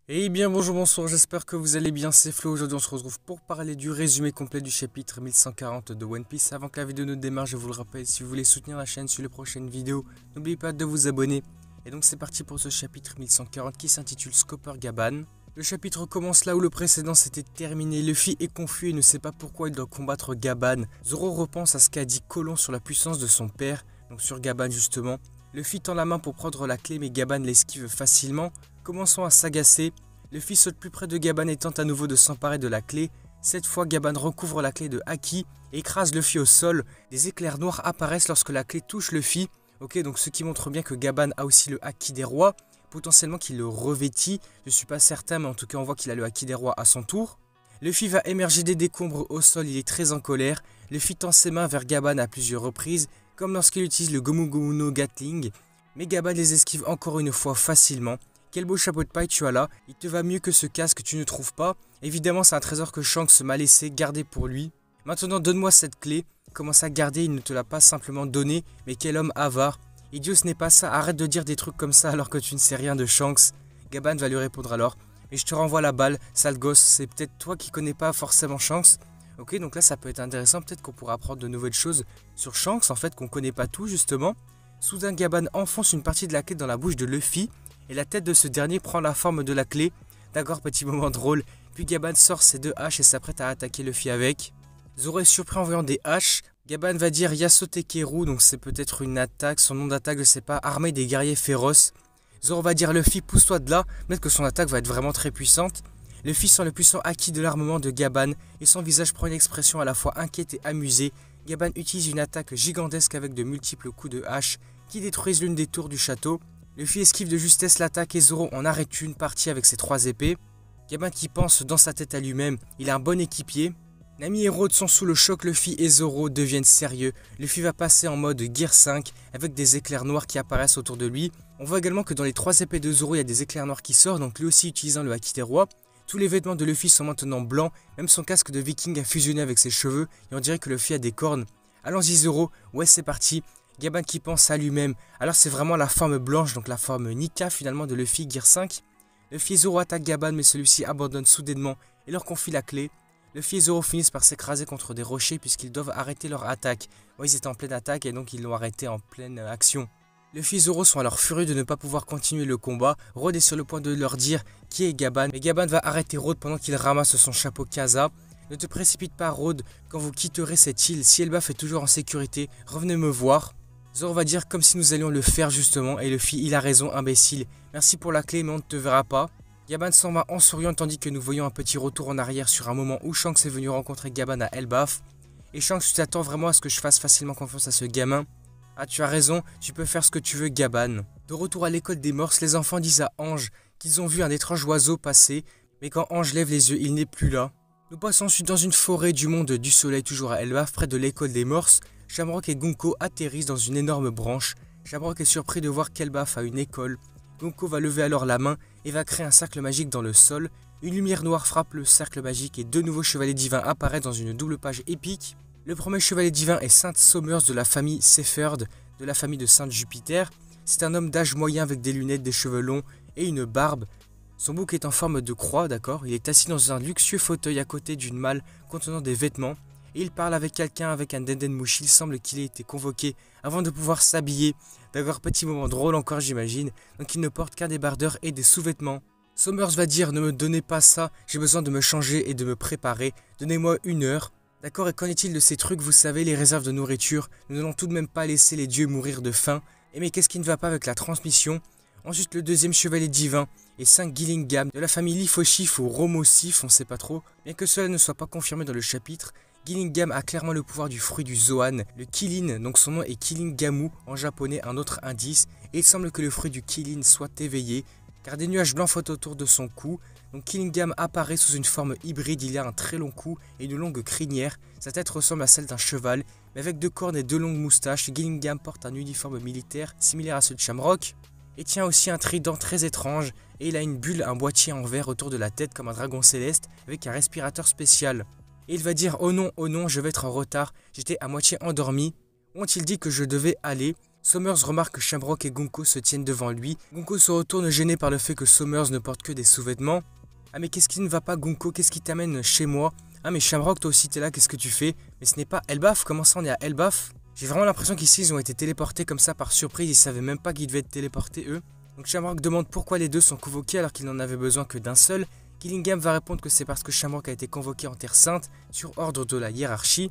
Eh bien bonjour, bonsoir, j'espère que vous allez bien, c'est Flo. Aujourd'hui on se retrouve pour parler du résumé complet du chapitre 1140 de One Piece. Avant que la vidéo ne démarre, je vous le rappelle, si vous voulez soutenir la chaîne sur les prochaines vidéos, n'oubliez pas de vous abonner. Et donc c'est parti pour ce chapitre 1140 qui s'intitule Scopper Gaban. Le chapitre commence là où le précédent s'était terminé. Luffy est confus et ne sait pas pourquoi il doit combattre Gaban. Zoro repense à ce qu'a dit Colon sur la puissance de son père, donc sur Gaban justement. Luffy tend la main pour prendre la clé mais Gaban l'esquive facilement. Commençant à s'agacer, Luffy saute plus près de Gaban et tente à nouveau de s'emparer de la clé. Cette fois, Gaban recouvre la clé de Haki et écrase Luffy au sol. Des éclairs noirs apparaissent lorsque la clé touche Luffy. Ok, donc ce qui montre bien que Gaban a aussi le Haki des rois, potentiellement qu'il le revêtit. Je suis pas certain, mais en tout cas on voit qu'il a le Haki des rois à son tour. Luffy va émerger des décombres au sol, il est très en colère. Luffy tend ses mains vers Gaban à plusieurs reprises, comme lorsqu'il utilise le Gomu Gomu no Gatling. Mais Gaban les esquive encore une fois facilement. Quel beau chapeau de paille tu as là, il te va mieux que ce casque, tu ne trouves pas? Évidemment c'est un trésor que Shanks m'a laissé garder pour lui. Maintenant donne-moi cette clé. Commence à garder, il ne te l'a pas simplement donné, mais quel homme avare. Idiot, ce n'est pas ça, arrête de dire des trucs comme ça alors que tu ne sais rien de Shanks. Gaban va lui répondre alors, mais je te renvoie la balle, sale gosse, c'est peut-être toi qui connais pas forcément Shanks. Ok, donc là ça peut être intéressant, peut-être qu'on pourra apprendre de nouvelles choses sur Shanks, en fait qu'on connaît pas tout justement. Soudain Gaban enfonce une partie de la clé dans la bouche de Luffy, et la tête de ce dernier prend la forme de la clé. D'accord, petit moment drôle. Puis Gaban sort ses deux haches et s'apprête à attaquer Luffy avec. Zoro est surpris en voyant des haches. Gaban va dire Yasotekeru, donc c'est peut-être une attaque. Son nom d'attaque, je sais pas, armée des guerriers féroces. Zoro va dire Luffy, pousse-toi de là. Peut-être que son attaque va être vraiment très puissante. Luffy sent le puissant acquis de l'armement de Gaban et son visage prend une expression à la fois inquiète et amusée. Gaban utilise une attaque gigantesque avec de multiples coups de hache qui détruisent l'une des tours du château. Luffy esquive de justesse l'attaque et Zoro en arrête une partie avec ses trois épées. Gaban qui pense dans sa tête à lui-même, il a un bon équipier. Nami et Road sont sous le choc, Luffy et Zoro deviennent sérieux. Luffy va passer en mode Gear 5 avec des éclairs noirs qui apparaissent autour de lui. On voit également que dans les trois épées de Zoro, il y a des éclairs noirs qui sortent, donc lui aussi utilisant le Haki des rois. Tous les vêtements de Luffy sont maintenant blancs, même son casque de viking a fusionné avec ses cheveux et on dirait que Luffy a des cornes. Allons-y Zoro, ouais c'est parti. Gaban qui pense à lui-même, alors c'est vraiment la forme blanche, donc la forme Nika finalement de Luffy Gear 5. Luffy et Zoro attaquent Gaban mais celui-ci abandonne soudainement et leur confie la clé. Luffy et Zoro finissent par s'écraser contre des rochers puisqu'ils doivent arrêter leur attaque. Ouais, ils étaient en pleine attaque et donc ils l'ont arrêté en pleine action. Luffy et Zoro sont alors furieux de ne pas pouvoir continuer le combat. Road est sur le point de leur dire qui est Gaban, mais Gaban va arrêter Road pendant qu'il ramasse son chapeau Kaza. Ne te précipite pas Road, quand vous quitterez cette île, si Elbaf est toujours en sécurité, revenez me voir. Zoro va dire comme si nous allions le faire justement et Luffy il a raison imbécile, merci pour la clé mais on ne te verra pas. Gaban s'en va en souriant tandis que nous voyons un petit retour en arrière sur un moment où Shanks est venu rencontrer Gaban à Elbaf. Et Shanks, tu t'attends vraiment à ce que je fasse facilement confiance à ce gamin? Ah tu as raison, tu peux faire ce que tu veux Gaban. De retour à l'école des morses, les enfants disent à Ange qu'ils ont vu un étrange oiseau passer, mais quand Ange lève les yeux il n'est plus là. Nous passons ensuite dans une forêt du monde du soleil toujours à Elbaf près de l'école des morses. Shamrock et Gunko atterrissent dans une énorme branche. Shamrock est surpris de voir qu'Elbaf a une école. Gunko va lever alors la main et va créer un cercle magique dans le sol. Une lumière noire frappe le cercle magique et deux nouveaux chevaliers divins apparaissent dans une double page épique. Le premier chevalier divin est Sainte Somers de la famille Sefferd, de la famille de Sainte Jupiter. C'est un homme d'âge moyen avec des lunettes, des cheveux longs et une barbe. Son bouc est en forme de croix, d'accord. Il est assis dans un luxueux fauteuil à côté d'une malle contenant des vêtements. Et il parle avec quelqu'un avec un Dendenmushi, il semble qu'il ait été convoqué avant de pouvoir s'habiller. D'accord, petit moment drôle encore j'imagine, donc il ne porte qu'un débardeur et des sous-vêtements. Somers va dire ne me donnez pas ça, j'ai besoin de me changer et de me préparer, donnez-moi 1 heure. D'accord, et qu'en est-il de ces trucs, vous savez, les réserves de nourriture, nous n'allons tout de même pas laisser les dieux mourir de faim. Et mais qu'est-ce qui ne va pas avec la transmission? Ensuite le deuxième chevalier divin et 5 Gillingham de la famille Lifoshif ou Romosif, on sait pas trop, bien que cela ne soit pas confirmé dans le chapitre. Gillingham a clairement le pouvoir du fruit du Zoan, le Kilin, donc son nom est Killingamu en japonais, un autre indice, et il semble que le fruit du Kilin soit éveillé, car des nuages blancs flottent autour de son cou. Donc Killingham apparaît sous une forme hybride, il a un très long cou et une longue crinière, sa tête ressemble à celle d'un cheval, mais avec 2 cornes et 2 longues moustaches. Gillingham porte un uniforme militaire similaire à ceux de Shamrock, et tient aussi un trident très étrange, et il a une bulle, un boîtier en verre autour de la tête comme un dragon céleste, avec un respirateur spécial. Et il va dire oh non, je vais être en retard, j'étais à moitié endormi. Ont-ils dit que je devais aller? Somers remarque que Shamrock et Gonko se tiennent devant lui. Gonko se retourne gêné par le fait que Somers ne porte que des sous-vêtements. Ah mais qu'est-ce qui ne va pas Gonko? Qu'est-ce qui t'amène chez moi? Ah mais Shamrock, toi aussi t'es là, qu'est-ce que tu fais? Mais ce n'est pas Elbaf, comment ça on est à Elbaf? J'ai vraiment l'impression qu'ici ils ont été téléportés comme ça par surprise, ils savaient même pas qu'ils devaient être téléportés eux. Donc Shamrock demande pourquoi les deux sont convoqués alors qu'ils n'en avaient besoin que d'un seul. Killingham va répondre que c'est parce que Shamrock a été convoqué en Terre Sainte sur ordre de la hiérarchie.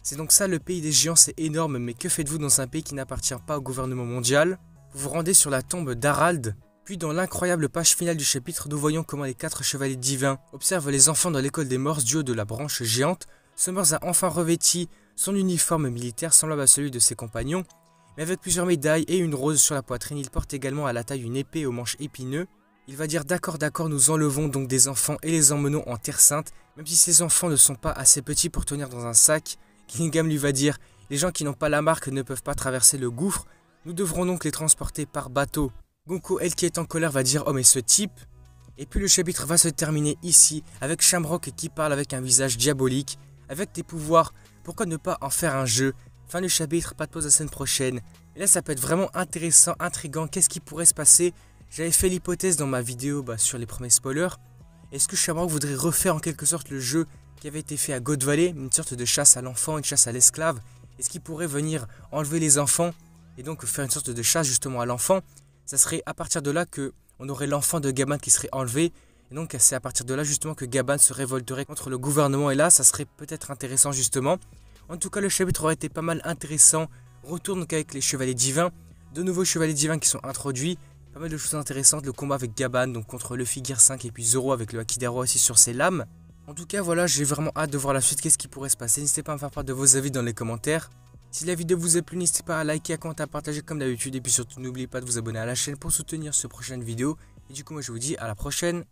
C'est donc ça le pays des géants, c'est énorme, mais que faites-vous dans un pays qui n'appartient pas au gouvernement mondial? Vous vous rendez sur la tombe d'Harald. Puis dans l'incroyable page finale du chapitre, nous voyons comment les 4 chevaliers divins observent les enfants dans l'école des morts du haut de la branche géante. Somers a enfin revêti son uniforme militaire semblable à celui de ses compagnons, mais avec plusieurs médailles et une rose sur la poitrine. Il porte également à la taille une épée aux manches épineux. Il va dire d'accord, nous enlevons donc des enfants et les emmenons en Terre Sainte, même si ces enfants ne sont pas assez petits pour tenir dans un sac. Killingham lui va dire, les gens qui n'ont pas la marque ne peuvent pas traverser le gouffre, nous devrons donc les transporter par bateau. Gonko, elle qui est en colère, va dire, oh mais ce type. Et puis le chapitre va se terminer ici, avec Shamrock qui parle avec un visage diabolique, avec tes pouvoirs, pourquoi ne pas en faire un jeu? Fin du chapitre, pas de pause la semaine prochaine. Et là ça peut être vraiment intéressant, intriguant, qu'est-ce qui pourrait se passer? J'avais fait l'hypothèse dans ma vidéo sur les premiers spoilers. Est-ce que Shamrock voudrait refaire en quelque sorte le jeu qui avait été fait à God Valley, une sorte de chasse à l'enfant, une chasse à l'esclave? Est-ce qu'il pourrait venir enlever les enfants et donc faire une sorte de chasse justement à l'enfant? Ça serait à partir de là que on aurait l'enfant de Gaban qui serait enlevé. Et donc c'est à partir de là justement que Gaban se révolterait contre le gouvernement. Et là ça serait peut-être intéressant justement. En tout cas le chapitre aurait été pas mal intéressant. Retourne donc avec les chevaliers divins. De nouveaux chevaliers divins qui sont introduits. Pas mal de choses intéressantes. Le combat avec Gaban donc contre Luffy Gear 5 et puis Zoro avec le Akidara aussi sur ses lames. En tout cas voilà, j'ai vraiment hâte de voir la suite. Qu'est-ce qui pourrait se passer? N'hésitez pas à me faire part de vos avis dans les commentaires. Si la vidéo vous a plu, n'hésitez pas à liker, à commenter, à partager comme d'habitude. Et puis surtout, n'oubliez pas de vous abonner à la chaîne pour soutenir cette prochaine vidéo. Et du coup, moi je vous dis à la prochaine.